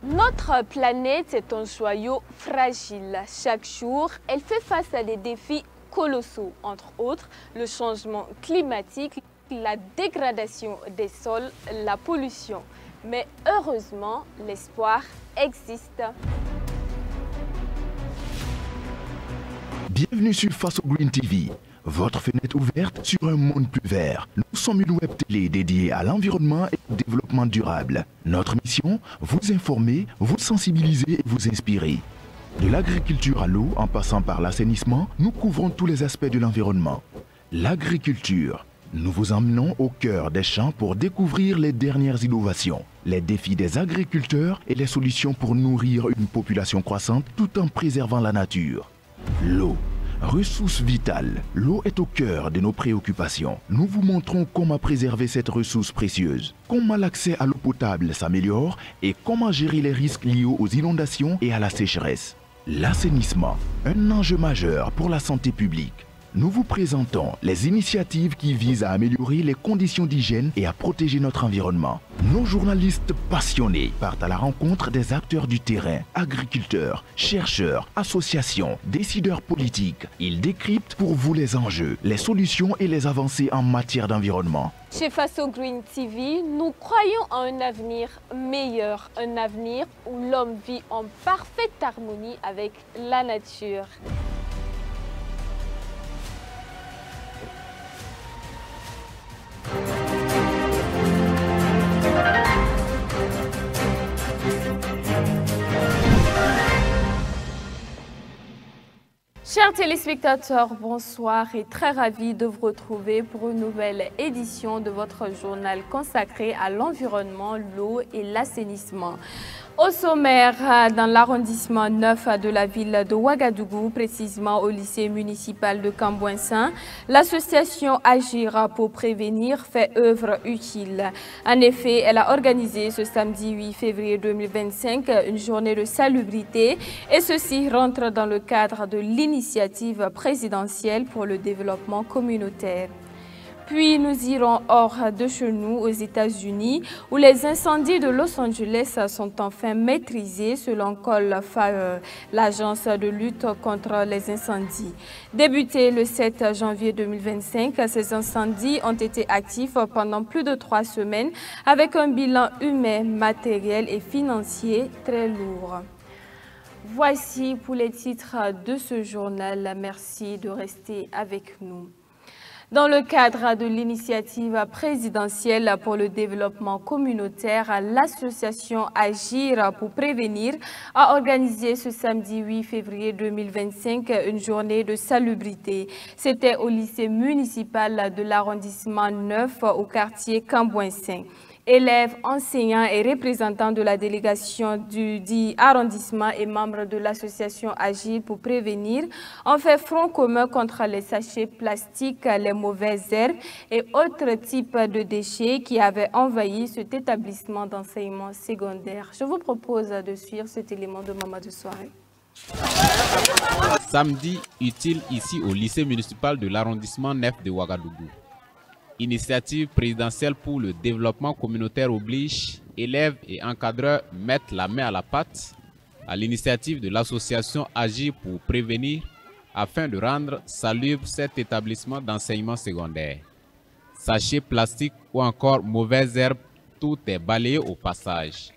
Notre planète est un joyau fragile. Chaque jour, elle fait face à des défis colossaux, entre autres le changement climatique, la dégradation des sols, la pollution. Mais heureusement, l'espoir existe. Bienvenue sur Face au Green TV, votre fenêtre ouverte sur un monde plus vert. Nous sommes une web télé dédiée à l'environnement et au développement durable. Notre mission, vous informer, vous sensibiliser et vous inspirer. De l'agriculture à l'eau, en passant par l'assainissement, nous couvrons tous les aspects de l'environnement. L'agriculture. Nous vous emmenons au cœur des champs pour découvrir les dernières innovations, les défis des agriculteurs et les solutions pour nourrir une population croissante tout en préservant la nature. L'eau. Ressource vitale. L'eau est au cœur de nos préoccupations. Nous vous montrons comment préserver cette ressource précieuse, comment l'accès à l'eau potable s'améliore et comment gérer les risques liés aux inondations et à la sécheresse. L'assainissement, un enjeu majeur pour la santé publique. Nous vous présentons les initiatives qui visent à améliorer les conditions d'hygiène et à protéger notre environnement. Nos journalistes passionnés partent à la rencontre des acteurs du terrain, agriculteurs, chercheurs, associations, décideurs politiques. Ils décryptent pour vous les enjeux, les solutions et les avancées en matière d'environnement. Chez Face au Green TV, nous croyons en un avenir meilleur, un avenir où l'homme vit en parfaite harmonie avec la nature. Chers téléspectateurs, bonsoir et très ravi de vous retrouver pour une nouvelle édition de votre journal consacré à l'environnement, l'eau et l'assainissement. Au sommaire, dans l'arrondissement 9 de la ville de Ouagadougou, précisément au lycée municipal de Cambouensin, l'association Agir pour prévenir fait œuvre utile. En effet, elle a organisé ce samedi 8 février 2025 une journée de salubrité et ceci rentre dans le cadre de l'initiative présidentielle pour le développement communautaire. Puis nous irons hors de chez nous aux États-Unis où les incendies de Los Angeles sont enfin maîtrisés selon Call Fire, l'agence de lutte contre les incendies. Débutés le 7 janvier 2025, ces incendies ont été actifs pendant plus de 3 semaines avec un bilan humain, matériel et financier très lourd. Voici pour les titres de ce journal. Merci de rester avec nous. Dans le cadre de l'initiative présidentielle pour le développement communautaire, l'association Agir pour prévenir a organisé ce samedi 8 février 2025 une journée de salubrité. C'était au lycée municipal de l'arrondissement 9 au quartier Cambouensin. Élèves, enseignants et représentants de la délégation du dit arrondissement et membres de l'association Agir pour prévenir ont fait front commun contre les sachets plastiques, les mauvaises herbes et autres types de déchets qui avaient envahi cet établissement d'enseignement secondaire. Je vous propose de suivre cet élément de Mamadou Soirée. Samedi utile ici au lycée municipal de l'arrondissement 9 de Ouagadougou. Initiative présidentielle pour le développement communautaire oblige, élèves et encadreurs mettent la main à la pâte à l'initiative de l'association Agir pour prévenir afin de rendre salubre cet établissement d'enseignement secondaire. Sachets plastiques ou encore mauvaises herbes, tout est balayé au passage.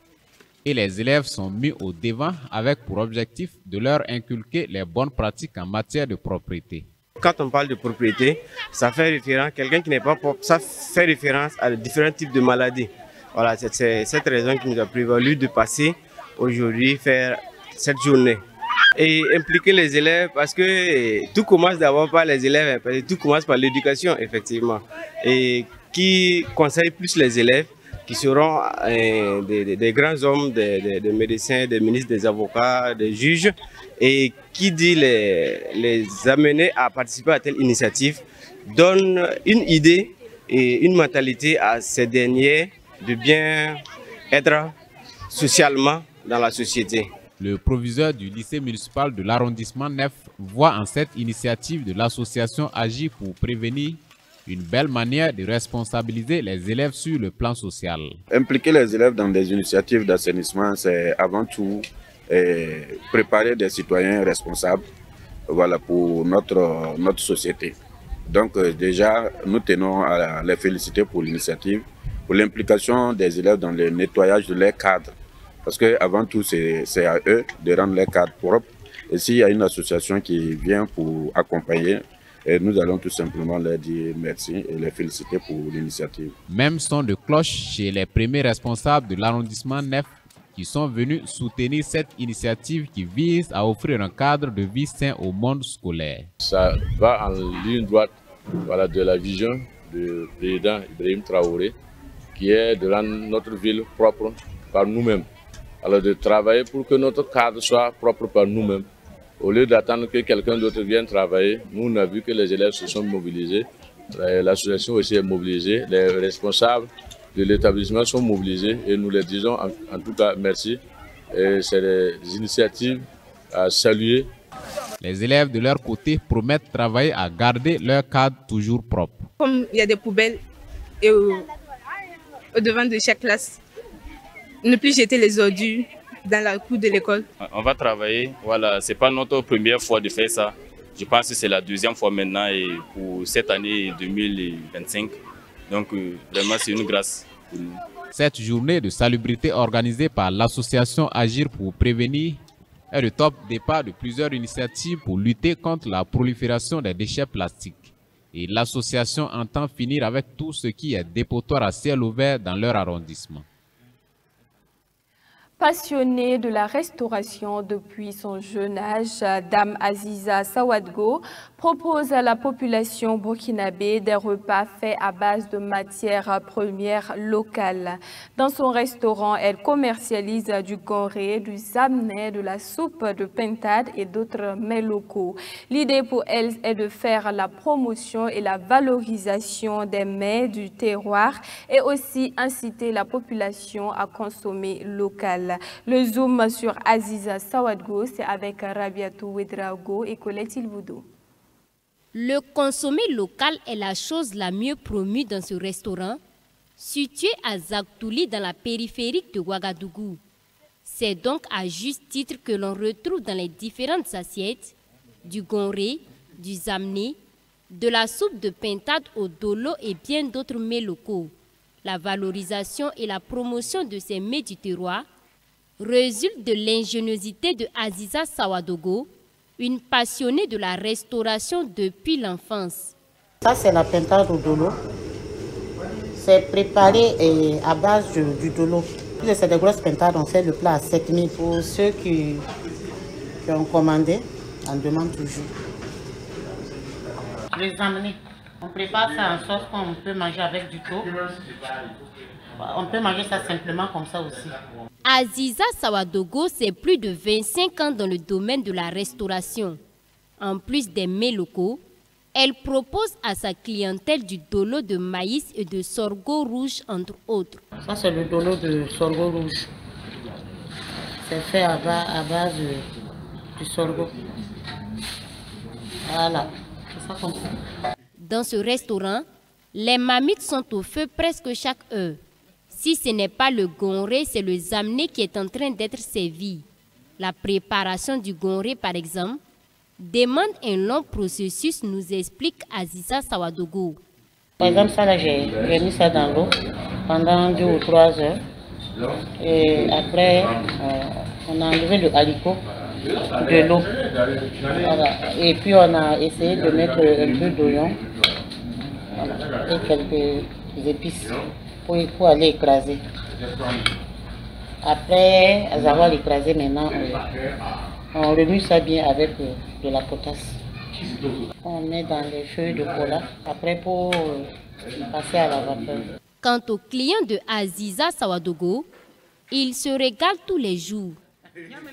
Et les élèves sont mis au devant avec pour objectif de leur inculquer les bonnes pratiques en matière de propreté. Quand on parle de propriété, ça fait référence, quelqu'un qui n'est pas propre, ça fait référence à différents types de maladies. Voilà, c'est cette raison qui nous a prévalu de passer aujourd'hui faire cette journée. Et impliquer les élèves parce que tout commence d'abord par les élèves, tout commence par l'éducation effectivement. Et qui conseille plus les élèves qui seront des grands hommes, des médecins, des ministres, des avocats, des juges, et qui dit les amener à participer à telle initiative, donne une idée et une mentalité à ces derniers de bien être socialement dans la société. Le proviseur du lycée municipal de l'arrondissement 9 voit en cette initiative de l'association Agir pour prévenir Une belle manière de responsabiliser les élèves sur le plan social. Impliquer les élèves dans des initiatives d'assainissement, c'est avant tout préparer des citoyens responsables, voilà, pour notre société. Donc déjà, nous tenons à les féliciter pour l'initiative, pour l'implication des élèves dans le nettoyage de leurs cadres. Parce qu'avant tout, c'est à eux de rendre les cadres propres. Et s'il y a une association qui vient pour accompagner, et nous allons tout simplement leur dire merci et les féliciter pour l'initiative. Même son de cloche chez les premiers responsables de l'arrondissement 9 qui sont venus soutenir cette initiative qui vise à offrir un cadre de vie sain au monde scolaire. Ça va en ligne droite, voilà, de la vision du président Ibrahim Traoré, qui est de rendre notre ville propre par nous-mêmes. Alors de travailler pour que notre cadre soit propre par nous-mêmes. Au lieu d'attendre que quelqu'un d'autre vienne travailler, nous on a vu que les élèves se sont mobilisés, l'association aussi est mobilisée, les responsables de l'établissement sont mobilisés et nous les disons en tout cas merci. C'est des initiatives à saluer. Les élèves de leur côté promettent travailler à garder leur cadre toujours propre. Comme il y a des poubelles et au devant de chaque classe, ne plus jeter les ordures dans la cour de l'école. On va travailler, voilà, c'est pas notre première fois de faire ça. Je pense que c'est la deuxième fois maintenant et pour cette année 2025. Donc vraiment c'est une grâce pour nous. Cette journée de salubrité organisée par l'association Agir pour prévenir est le top départ de plusieurs initiatives pour lutter contre la prolifération des déchets plastiques. Et l'association entend finir avec tout ce qui est dépotoir à ciel ouvert dans leur arrondissement. Passionnée de la restauration depuis son jeune âge, Dame Aziza Sawadgo propose à la population burkinabé des repas faits à base de matières premières locales. Dans son restaurant, elle commercialise du goré, du zamné, de la soupe de pintade et d'autres mets locaux. L'idée pour elle est de faire la promotion et la valorisation des mets du terroir et aussi inciter la population à consommer local. Le zoom sur Aziza Sawadgo, c'est avec Rabiatou Ouedraogo et Colette Ilvoudou. Le consommer local est la chose la mieux promue dans ce restaurant, situé à Zaktouli dans la périphérie de Ouagadougou. C'est donc à juste titre que l'on retrouve dans les différentes assiettes du gonré, du zamné, de la soupe de pintade au dolo et bien d'autres mets locaux. La valorisation et la promotion de ces mets du terroir résulte de l'ingéniosité de Aziza Sawadogo, une passionnée de la restauration depuis l'enfance. Ça, c'est la pintade au dolo. C'est préparé à base du dolo. C'est des grosses pintades, on fait le plat à 7000. Pour ceux qui ont commandé, on demande toujours. Les amener. On prépare ça en sauce qu'on peut manger avec du thon. On peut manger ça simplement comme ça aussi. Aziza Sawadogo, c'est plus de 25 ans dans le domaine de la restauration. En plus des mets locaux, elle propose à sa clientèle du dolo de maïs et de sorgho rouge, entre autres. Ça, c'est le dolo de sorgho rouge. C'est fait à base du sorgho. Voilà, c'est ça comme ça. Dans ce restaurant, les mamites sont au feu presque chaque heure. Si ce n'est pas le gonré, c'est le zamné qui est en train d'être servi. La préparation du gonré, par exemple, demande un long processus, nous explique Aziza Sawadogo. Par exemple, ça là, j'ai mis ça dans l'eau pendant 2 ou 3 heures. Et après, on a enlevé le haricot de l'eau. Voilà. Et puis, on a essayé de mettre un peu d'oignon et quelques épices pour aller écraser. Après avoir écrasé, maintenant, on remue ça bien avec de la potasse. On met dans les feuilles de cola, après pour passer à la vapeur. Quant aux clients de Aziza Sawadogo, ils se régalent tous les jours.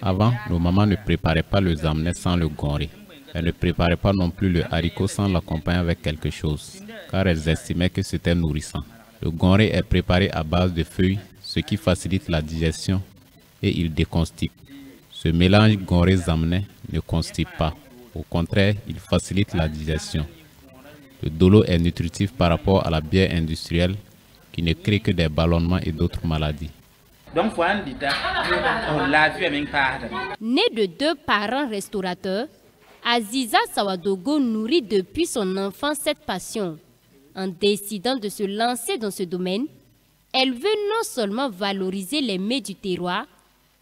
Avant, nos mamans ne préparaient pas le zamné sans le gonré. Elles ne préparaient pas non plus le haricot sans l'accompagner avec quelque chose, car elles estimaient que c'était nourrissant. Le gonré est préparé à base de feuilles, ce qui facilite la digestion et il déconstipe. Ce mélange gonré-zamné ne constipe pas. Au contraire, il facilite la digestion. Le dolo est nutritif par rapport à la bière industrielle qui ne crée que des ballonnements et d'autres maladies. Né de 2 parents restaurateurs, Aziza Sawadogo nourrit depuis son enfance cette passion. En décidant de se lancer dans ce domaine, elle veut non seulement valoriser les mets du terroir,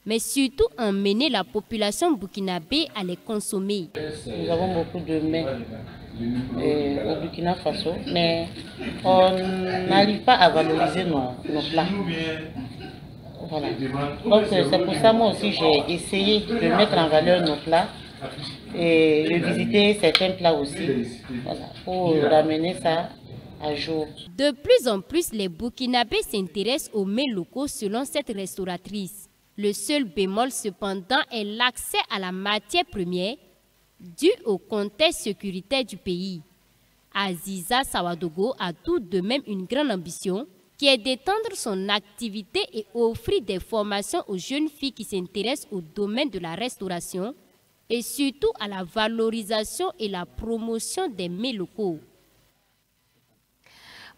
mais surtout emmener la population burkinabé à les consommer. Nous avons beaucoup de mets au Burkina Faso, mais on n'arrive pas à valoriser nos plats. Voilà. Donc c'est pour ça moi aussi j'ai essayé de mettre en valeur nos plats et de visiter certains plats aussi, voilà, pour ramener ça à jour. De plus en plus, les Burkinabés s'intéressent aux mets locaux selon cette restauratrice. Le seul bémol cependant est l'accès à la matière première dû au contexte sécuritaire du pays. Aziza Sawadogo a tout de même une grande ambition qui est d'étendre son activité et offrir des formations aux jeunes filles qui s'intéressent au domaine de la restauration et surtout à la valorisation et la promotion des mets locaux.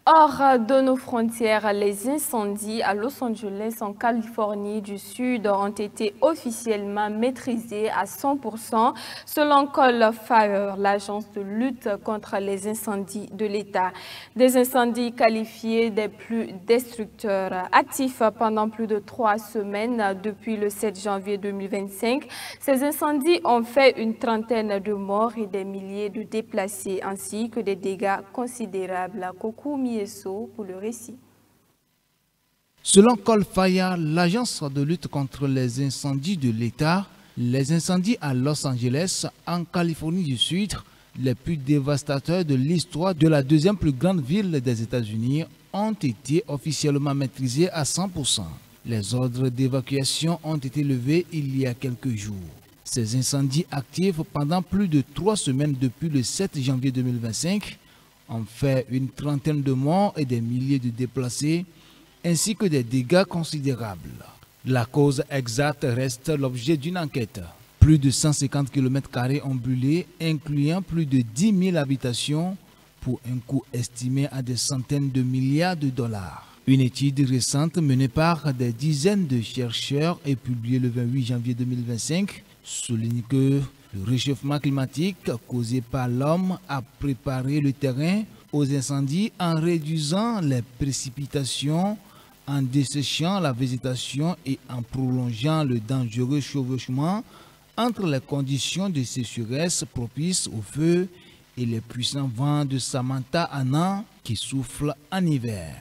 Hors de nos frontières, les incendies à Los Angeles, en Californie du Sud, ont été officiellement maîtrisés à 100% selon Call Fire, l'agence de lutte contre les incendies de l'État. Des incendies qualifiés des plus destructeurs, actifs pendant plus de 3 semaines depuis le 7 janvier 2025. Ces incendies ont fait une trentaine de morts et des milliers de déplacés, ainsi que des dégâts considérables. Pour le récit. Selon Call Fire, l'agence de lutte contre les incendies de l'État, les incendies à Los Angeles, en Californie du Sud, les plus dévastateurs de l'histoire de la 2e plus grande ville des États-Unis, ont été officiellement maîtrisés à 100%. Les ordres d'évacuation ont été levés il y a quelques jours. Ces incendies actifs pendant plus de 3 semaines depuis le 7 janvier 2025 ont fait une trentaine de morts et des milliers de déplacés, ainsi que des dégâts considérables. La cause exacte reste l'objet d'une enquête. Plus de 150 km² ont brûlé, incluant plus de 10 000 habitations, pour un coût estimé à des centaines de milliards de dollars. Une étude récente menée par des dizaines de chercheurs et publiée le 28 janvier 2025 souligne que le réchauffement climatique causé par l'homme a préparé le terrain aux incendies en réduisant les précipitations, en desséchant la végétation et en prolongeant le dangereux chevauchement entre les conditions de sécheresse propices au feu et les puissants vents de Samantha Anna qui soufflent en hiver.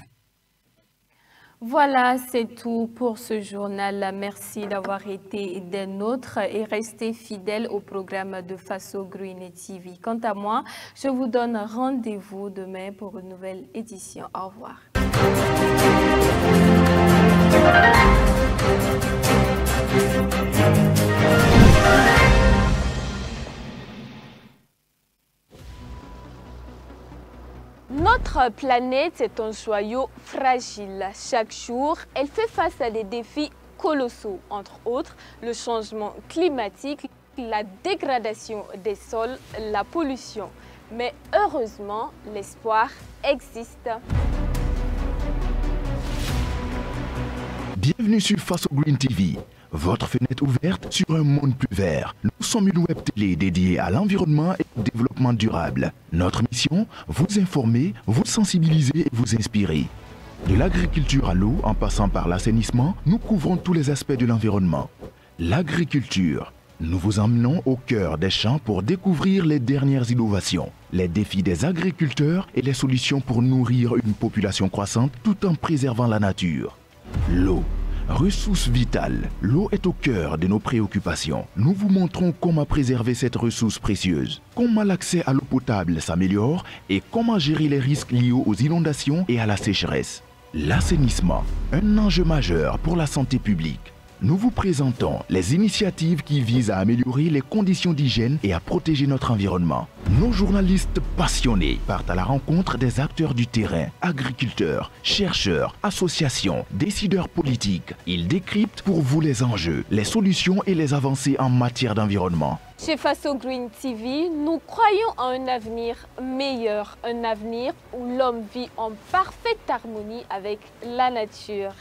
Voilà, c'est tout pour ce journal. Merci d'avoir été des nôtres et restez fidèles au programme de Faso Green TV. Quant à moi, je vous donne rendez-vous demain pour une nouvelle édition. Au revoir. Notre planète est un joyau fragile. Chaque jour, elle fait face à des défis colossaux, entre autres le changement climatique, la dégradation des sols, la pollution. Mais heureusement, l'espoir existe. Bienvenue sur Faso Green TV, votre fenêtre ouverte sur un monde plus vert. Nous sommes une web télé dédiée à l'environnement et au développement durable. Notre mission, vous informer, vous sensibiliser et vous inspirer. De l'agriculture à l'eau, en passant par l'assainissement, nous couvrons tous les aspects de l'environnement. L'agriculture. Nous vous emmenons au cœur des champs pour découvrir les dernières innovations, les défis des agriculteurs et les solutions pour nourrir une population croissante tout en préservant la nature. L'eau. Ressource vitale. L'eau est au cœur de nos préoccupations. Nous vous montrons comment préserver cette ressource précieuse, comment l'accès à l'eau potable s'améliore et comment gérer les risques liés aux inondations et à la sécheresse. L'assainissement, un enjeu majeur pour la santé publique. nous vous présentons les initiatives qui visent à améliorer les conditions d'hygiène et à protéger notre environnement. Nos journalistes passionnés partent à la rencontre des acteurs du terrain, agriculteurs, chercheurs, associations, décideurs politiques. Ils décryptent pour vous les enjeux, les solutions et les avancées en matière d'environnement. Chez Faso Green TV, nous croyons à un avenir meilleur, un avenir où l'homme vit en parfaite harmonie avec la nature.